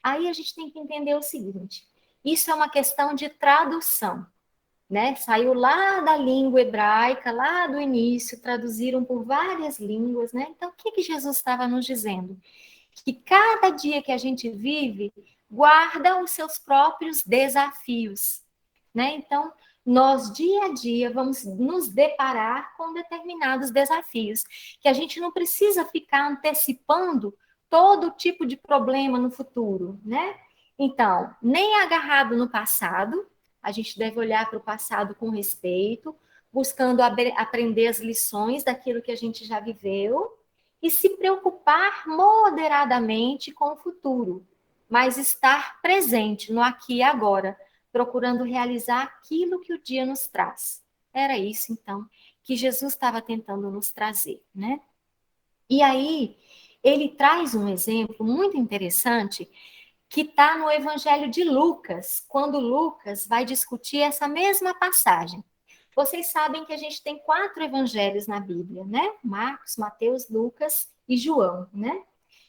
Aí a gente tem que entender o seguinte: isso é uma questão de tradução, né? Saiu lá da língua hebraica, lá do início, traduziram por várias línguas, né? Então, o que Jesus estava nos dizendo? Que cada dia que a gente vive guarda os seus próprios desafios, né? Então, nós dia a dia vamos nos deparar com determinados desafios, que a gente não precisa ficar antecipando todo tipo de problema no futuro, né? Então, nem agarrado no passado, a gente deve olhar para o passado com respeito, buscando aprender as lições daquilo que a gente já viveu e se preocupar moderadamente com o futuro, mas estar presente no aqui e agora, procurando realizar aquilo que o dia nos traz. Era isso, então, que Jesus estava tentando nos trazer, né? E aí, ele traz um exemplo muito interessante que está no Evangelho de Lucas, quando Lucas vai discutir essa mesma passagem. Vocês sabem que a gente tem 4 evangelhos na Bíblia, né? Marcos, Mateus, Lucas e João, né?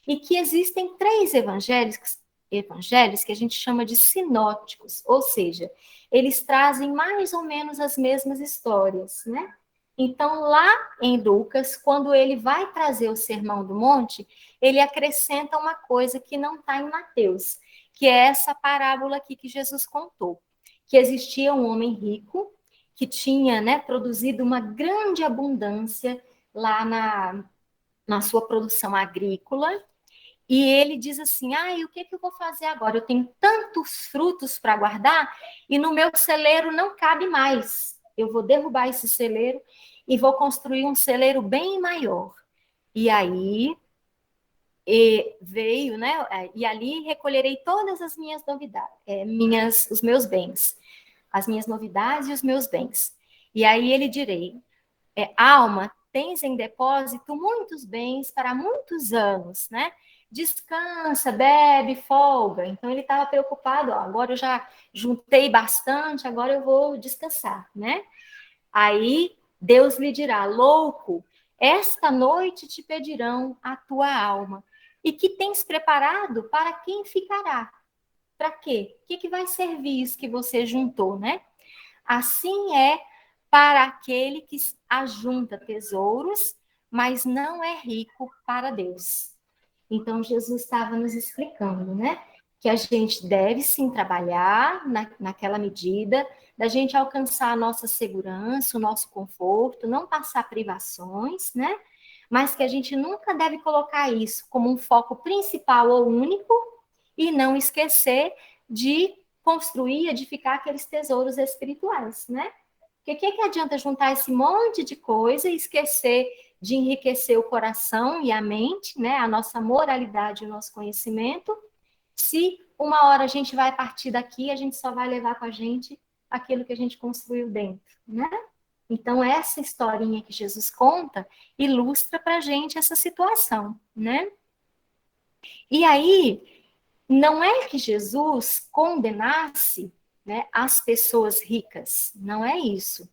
E que existem 3 evangelhos que a gente chama de sinóticos, ou seja, eles trazem mais ou menos as mesmas histórias, né? Então, lá em Lucas, quando ele vai trazer o Sermão do Monte, ele acrescenta uma coisa que não está em Mateus, que é essa parábola aqui que Jesus contou, que existia um homem rico que tinha, né, produzido uma grande abundância lá na sua produção agrícola, e ele diz assim: o que eu vou fazer agora? Eu tenho tantos frutos para guardar e no meu celeiro não cabe mais. Eu vou derrubar esse celeiro e vou construir um celeiro bem maior. E aí veio, né? E ali recolherei todas as minhas novidades, os meus bens, as minhas novidades e os meus bens. E aí ele direi: alma, tens em depósito muitos bens para muitos anos, né? Descansa, bebe, folga. Então ele estava preocupado, agora eu já juntei bastante, agora eu vou descansar, né? Aí Deus lhe dirá: louco, esta noite te pedirão a tua alma. E que tens preparado, para quem ficará? Para quê? O que vai servir isso que você juntou, né? Assim é para aquele que ajunta tesouros, mas não é rico para Deus. Então, Jesus estava nos explicando, né? Que a gente deve sim trabalhar naquela medida, da gente alcançar a nossa segurança, o nosso conforto, não passar privações, né? Mas que a gente nunca deve colocar isso como um foco principal ou único e não esquecer de construir, edificar aqueles tesouros espirituais, né? Porque o que adianta juntar esse monte de coisa e esquecer de enriquecer o coração e a mente, né? A nossa moralidade e o nosso conhecimento, se uma hora a gente vai partir daqui, a gente só vai levar com a gente aquilo que a gente construiu dentro, né? Então, essa historinha que Jesus conta ilustra para a gente essa situação, né? E aí, não é que Jesus condenasse, né, as pessoas ricas, não é isso.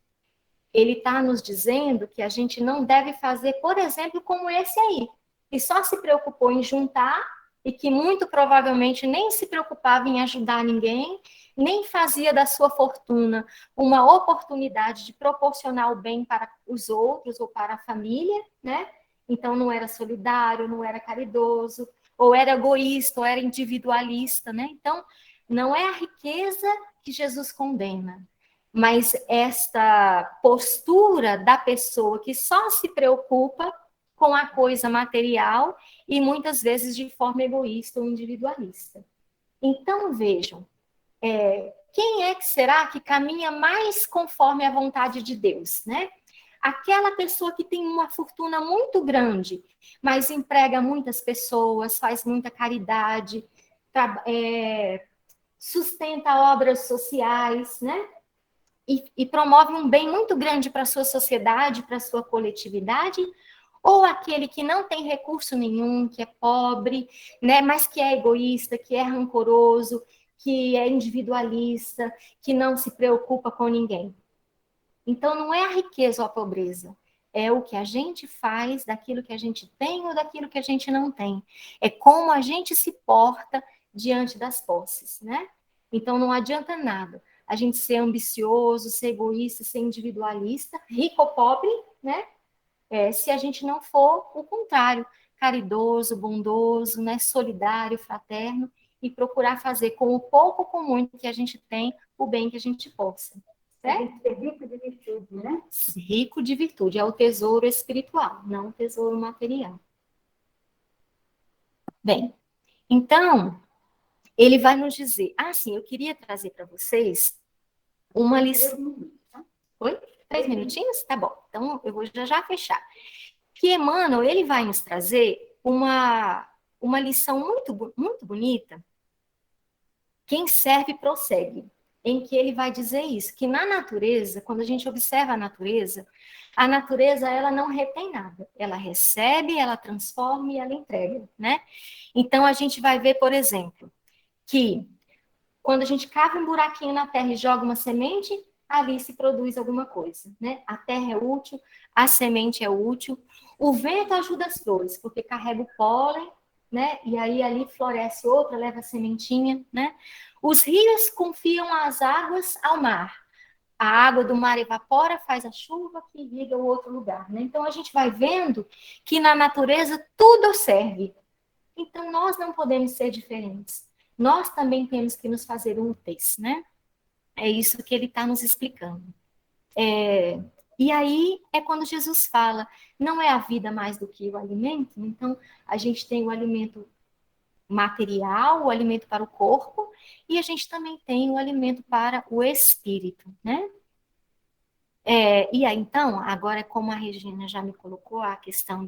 Ele está nos dizendo que a gente não deve fazer, por exemplo, como esse aí, que só se preocupou em juntar e que muito provavelmente nem se preocupava em ajudar ninguém, nem fazia da sua fortuna uma oportunidade de proporcionar o bem para os outros ou para a família, né? Então não era solidário, não era caridoso, ou era egoísta, ou era individualista, né? Então não é a riqueza que Jesus condena, mas esta postura da pessoa que só se preocupa com a coisa material e muitas vezes de forma egoísta ou individualista. Então, vejam, quem é que será que caminha mais conforme a vontade de Deus, né? Aquela pessoa que tem uma fortuna muito grande, mas emprega muitas pessoas, faz muita caridade, sustenta obras sociais, né? E promove um bem muito grande para a sua sociedade, para a sua coletividade, ou aquele que não tem recurso nenhum, que é pobre, né, mas que é egoísta, que é rancoroso, que é individualista, que não se preocupa com ninguém. Então, não é a riqueza ou a pobreza, é o que a gente faz daquilo que a gente tem ou daquilo que a gente não tem. É como a gente se porta diante das posses, né? Então, não adianta nada a gente ser ambicioso, ser egoísta, ser individualista, rico ou pobre, né? Se a gente não for o contrário, caridoso, bondoso, né? Solidário, fraterno, e procurar fazer com o pouco ou com muito que a gente tem, o bem que a gente possa. Certo? A gente ser rico de virtude, né? Rico de virtude, é o tesouro espiritual, não o tesouro material. Bem, então, ele vai nos dizer, sim, eu queria trazer para vocês uma lição. Oi? 3 minutinhos? Tá bom, então eu vou já fechar. Que Emmanuel, ele vai nos trazer uma lição muito, muito bonita. Quem serve, prossegue. Em que ele vai dizer isso, que na natureza, quando a gente observa a natureza ela não retém nada. Ela recebe, ela transforma e ela entrega, né? Então, a gente vai ver, por exemplo, que quando a gente cava um buraquinho na terra e joga uma semente, ali se produz alguma coisa, né? A terra é útil, a semente é útil, o vento ajuda as flores, porque carrega o pólen, né? E aí ali floresce outra, leva a sementinha, né? Os rios confiam as águas ao mar. A água do mar evapora, faz a chuva que irriga o outro lugar, né? Então a gente vai vendo que na natureza tudo serve. Então nós não podemos ser diferentes. Nós também temos que nos fazer úteis, né? É isso que ele está nos explicando. E aí é quando Jesus fala, não é a vida mais do que o alimento? Então, a gente tem o alimento material, o alimento para o corpo, e a gente também tem o alimento para o espírito, né? E aí, então, agora como a Regina já me colocou a questão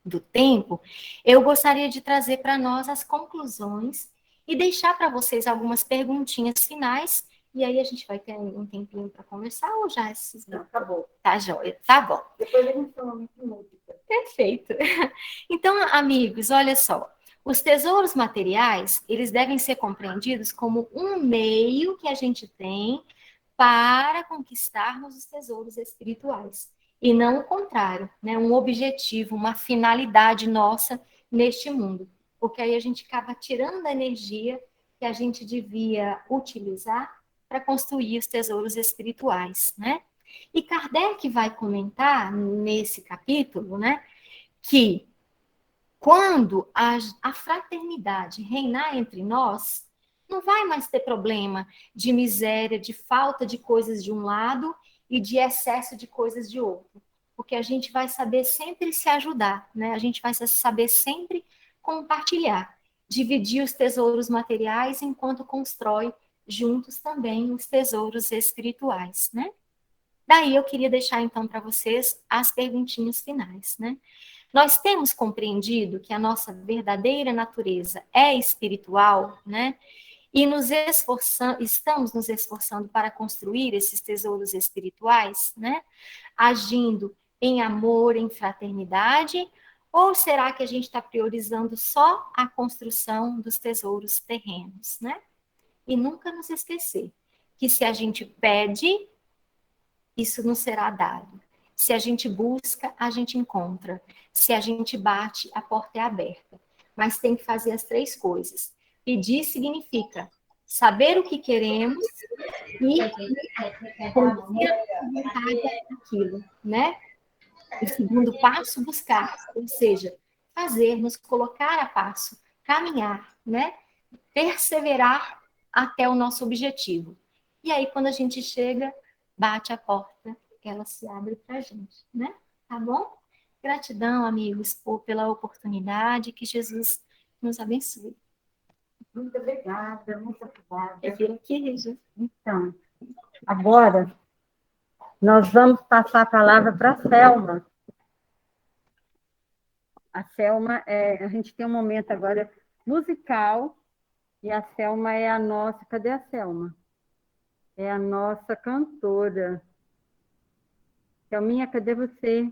do tempo, eu gostaria de trazer para nós as conclusões e deixar para vocês algumas perguntinhas finais, e aí a gente vai ter um tempinho para conversar, ou já esses... Não, tá bom. Tá joia, tá bom. Depois a gente toma muito música. Perfeito. Então, amigos, olha só, os tesouros materiais, eles devem ser compreendidos como um meio que a gente tem para conquistarmos os tesouros espirituais. E não o contrário, né? Um objetivo, uma finalidade nossa neste mundo. Porque aí a gente acaba tirando a energia que a gente devia utilizar para construir os tesouros espirituais, né? E Kardec vai comentar nesse capítulo, né, que quando a fraternidade reinar entre nós, não vai mais ter problema de miséria, de falta de coisas de um lado e de excesso de coisas de outro. Porque a gente vai saber sempre se ajudar, né? A gente vai saber sempre compartilhar, dividir os tesouros materiais enquanto constrói juntos também os tesouros espirituais, né? Daí eu queria deixar então para vocês as perguntinhas finais, né? Nós temos compreendido que a nossa verdadeira natureza é espiritual, né? E estamos nos esforçando para construir esses tesouros espirituais, né? Agindo em amor, em fraternidade, ou será que a gente está priorizando só a construção dos tesouros terrenos, né? E nunca nos esquecer que se a gente pede, isso não será dado. Se a gente busca, a gente encontra. Se a gente bate, a porta é aberta. Mas tem que fazer as 3 coisas. Pedir significa saber o que queremos e conduzir a vontade daquilo, né? O segundo passo, buscar, ou seja, fazer, nos colocar a passo, caminhar, né? Perseverar até o nosso objetivo. E aí, quando a gente chega, bate a porta, ela se abre para a gente, né? Tá bom? Gratidão, amigos, pela oportunidade, que Jesus nos abençoe. Muito obrigada, muito obrigada. Eu fico aqui, Regina. Então, agora, nós vamos passar a palavra para a Selma. A Selma, a gente tem um momento agora musical, e a Selma é a nossa... Cadê a Selma? É a nossa cantora. Selminha, cadê você?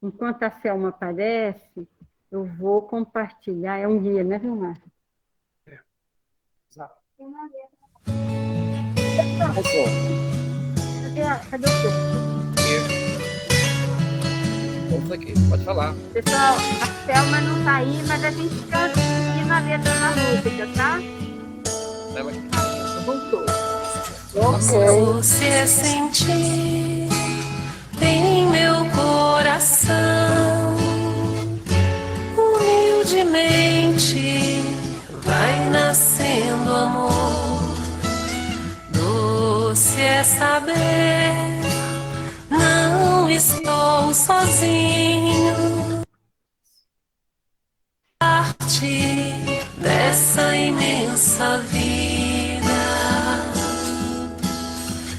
Enquanto a Selma aparece, eu vou compartilhar. É um guia, né, Vilmar? Exato. Cadê o seu? Vamos aqui, pode falar. Pessoal, a Selma não está aí, mas a gente canta aqui na letra da música, tá? Ela aqui. Voltou. Você sentir em meu coração, humildemente vai nascendo amor. Doce é saber, não estou sozinho. Parte dessa imensa vida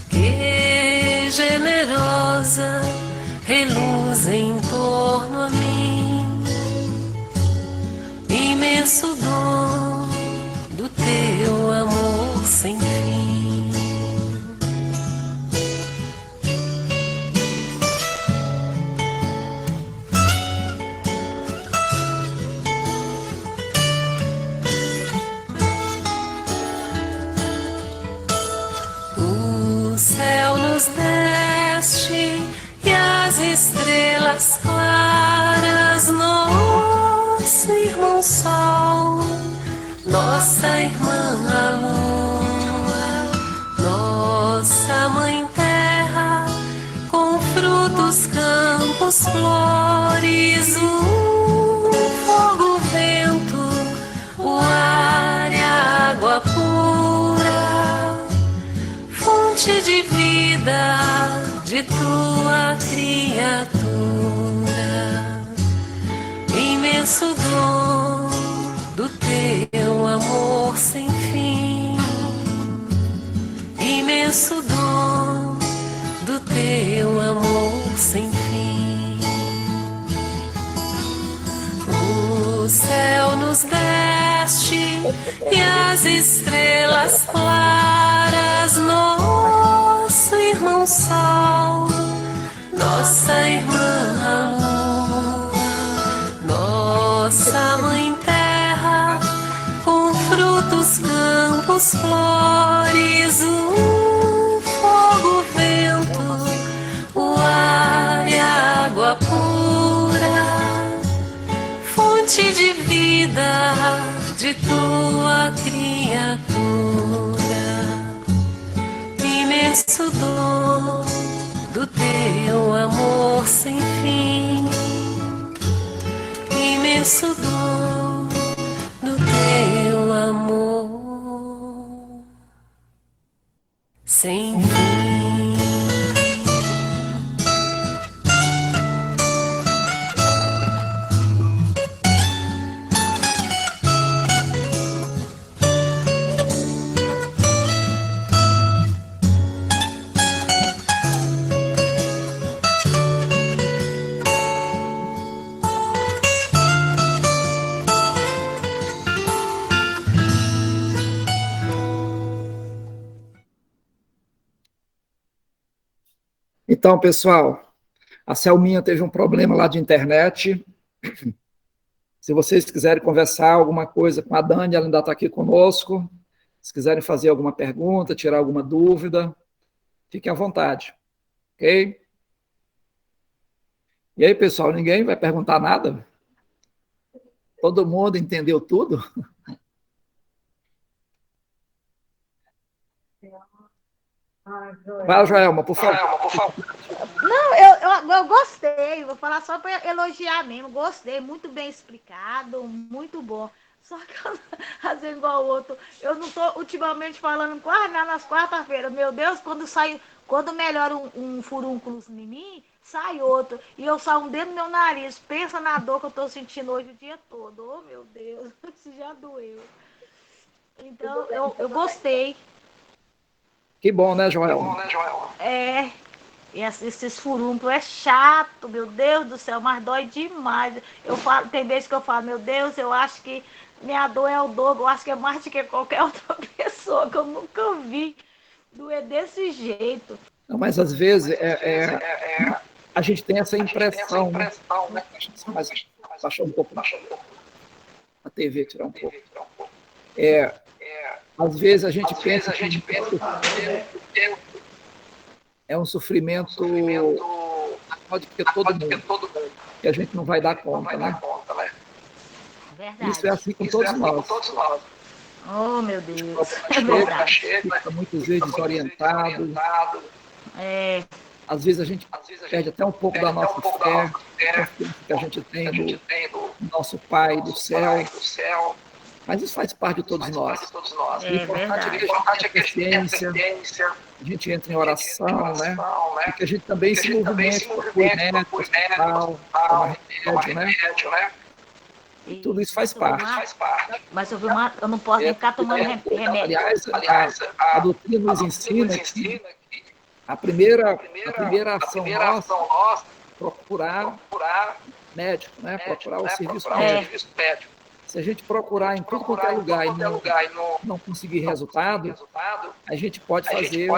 que generosa reluz em torno a mim, imenso dom do teu amor sem fim. O céu nos deste e as estrelas claras, nosso irmão Sol, nossa irmã a Lua, nossa mãe Terra, com frutos, campos, flores, o fogo, o vento, o ar e a água pura, fonte de vida de tua criatura, imenso dom do teu amor sem fim, imenso dom do teu amor sem fim. O céu nos deste e as estrelas claras, nosso irmão Sol, nossa irmã a Lua, nossa mãe Terra, com frutos, campos, flores, o fogo, o vento, o ar e a água pura, fonte de vida de tua criatura, imenso dom do teu amor sem fim, imenso dom do teu amor sem fim. Então, pessoal, a Selminha teve um problema lá de internet. Se vocês quiserem conversar alguma coisa com a Dani, ela ainda está aqui conosco. Se quiserem fazer alguma pergunta, tirar alguma dúvida, fiquem à vontade, ok? E aí, pessoal, ninguém vai perguntar nada? Todo mundo entendeu tudo? Vai, Joelma, por favor. Não, eu gostei, vou falar só para elogiar mesmo, gostei, muito bem explicado, muito bom. Só que eu, às vezes igual o outro, eu não estou ultimamente falando quase nada nas quarta-feiras. Meu Deus, quando melhora um furúnculo em mim, sai outro. E eu saio um dedo no meu nariz. Pensa na dor que eu estou sentindo hoje o dia todo. Oh, meu Deus, isso já doeu. Então, eu gostei. Que bom, né, Joelma? É. E esses furúnculos é chato, meu Deus do céu, mas dói demais. Eu falo, tem vezes que eu falo, meu Deus, eu acho que minha dor é o dobro, eu acho que é mais do que qualquer outra pessoa, que eu nunca vi doer desse jeito. Não, mas às vezes a gente tem essa impressão, né? Baixar um pouco a TV, tirar um pouco. Às vezes a gente pensa que é um sofrimento maior do que todo mundo, que a gente não vai dar conta, né? Verdade. Isso é assim com todos nós. Oh, meu Deus. Fica muitas vezes desorientado. Às vezes a gente perde até um pouco da nossa fé, que a gente tem no nosso Pai do céu. Mas isso faz parte de todos nós. O importante é que a gente tenha paciência, a gente entra em oração, né? E que a gente também se movimente, procure médico, hospital, toma remédio, né? E tudo isso faz parte. Mas eu não posso nem ficar tomando remédio. Aliás, a doutrina nos ensina que a primeira ação nossa é procurar médico, né? Procurar o serviço médico. Se a gente procurar em tudo quanto é lugar e não conseguir resultado, a gente pode fazer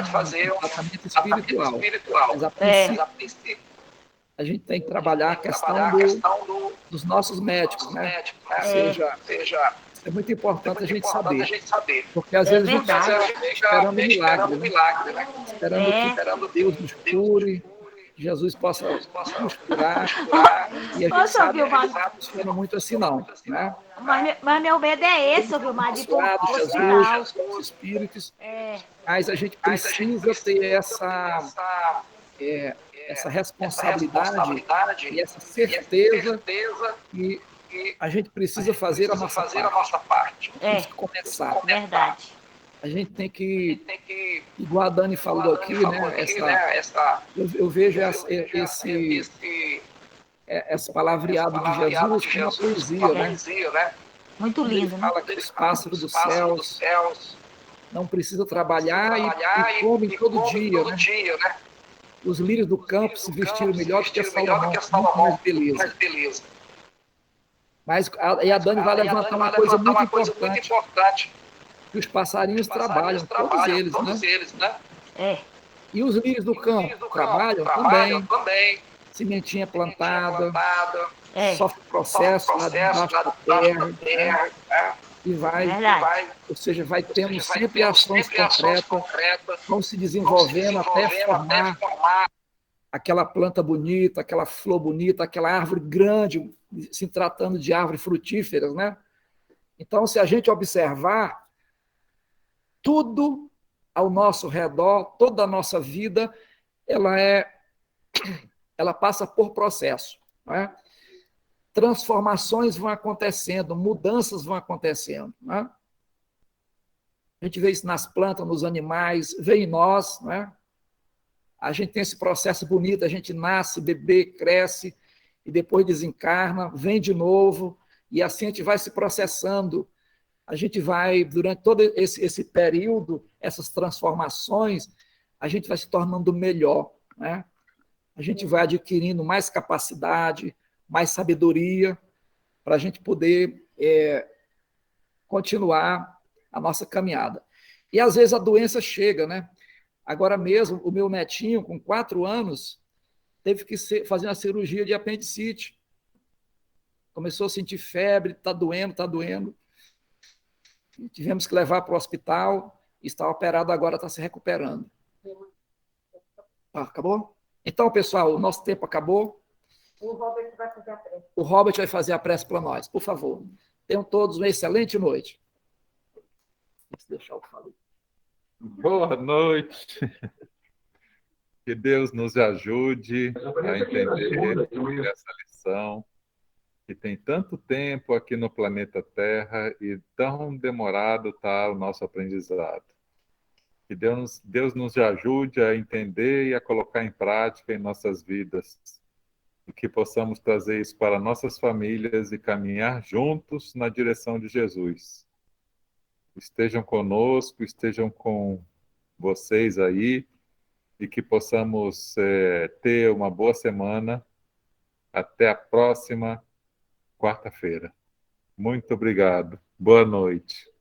um tratamento espiritual. Mas a princípio, a gente tem que trabalhar a questão dos nossos médicos, né? Ou seja, é muito importante a gente saber. Porque às vezes a gente fica esperando um milagre, né? Esperando que Deus nos cure, que Jesus possa nos curar, e a gente sabe que não funciona muito assim, não, né? Mas meu medo é esse, Vilmar, de Jesus, os espíritos, mas a gente precisa ter essa responsabilidade e essa certeza que a gente precisa fazer a nossa parte. Temos que começar. Verdade. A gente tem que, igual a Dani falou aqui, né? Eu vejo esse palavreado de Jesus como uma poesia, né? Muito lindo, né? Fala que os pássaros dos céus não precisam trabalhar e comem todo dia, né? Os lírios do campo se vestiram melhor do que Salomão, muito mais beleza. Mas a Dani vai levantar uma coisa muito importante. Que os passarinhos trabalham, todos eles, né? E os lírios do campo trabalham também. Sementinha plantada, sofre processo lá debaixo da terra, e vai, ou seja, vai tendo sempre ações concretas, vão se desenvolvendo até formar aquela planta bonita, aquela flor bonita, aquela árvore grande, se tratando de árvores frutíferas, né? Então, se a gente observar, tudo ao nosso redor, toda a nossa vida, ela passa por processo, não é? Transformações vão acontecendo, mudanças vão acontecendo, não é? A gente vê isso nas plantas, nos animais, vê em nós, não é? A gente tem esse processo bonito, a gente nasce, bebê, cresce, e depois desencarna, vem de novo, e assim a gente vai se processando. A gente vai, durante todo esse período, essas transformações, a gente vai se tornando melhor, né? A gente vai adquirindo mais capacidade, mais sabedoria, para a gente poder continuar a nossa caminhada. E às vezes a doença chega, né? Agora mesmo, o meu netinho, com 4 anos, teve que fazer uma cirurgia de apendicite. Começou a sentir febre, está doendo, está doendo. Tivemos que levar para o hospital, está operado agora, está se recuperando. Acabou? Então, pessoal, o nosso tempo acabou. O Robert vai fazer a prece. O Robert vai fazer a prece para nós, por favor. Tenham todos uma excelente noite. Deixa eu falar. Boa noite. Que Deus nos ajude a entender essa lição, que tem tanto tempo aqui no planeta Terra e tão demorado está o nosso aprendizado. Que Deus nos ajude a entender e a colocar em prática em nossas vidas. E que possamos trazer isso para nossas famílias e caminhar juntos na direção de Jesus. Estejam conosco, estejam com vocês aí, e que possamos ter uma boa semana. Até a próxima quarta-feira. Muito obrigado. Boa noite.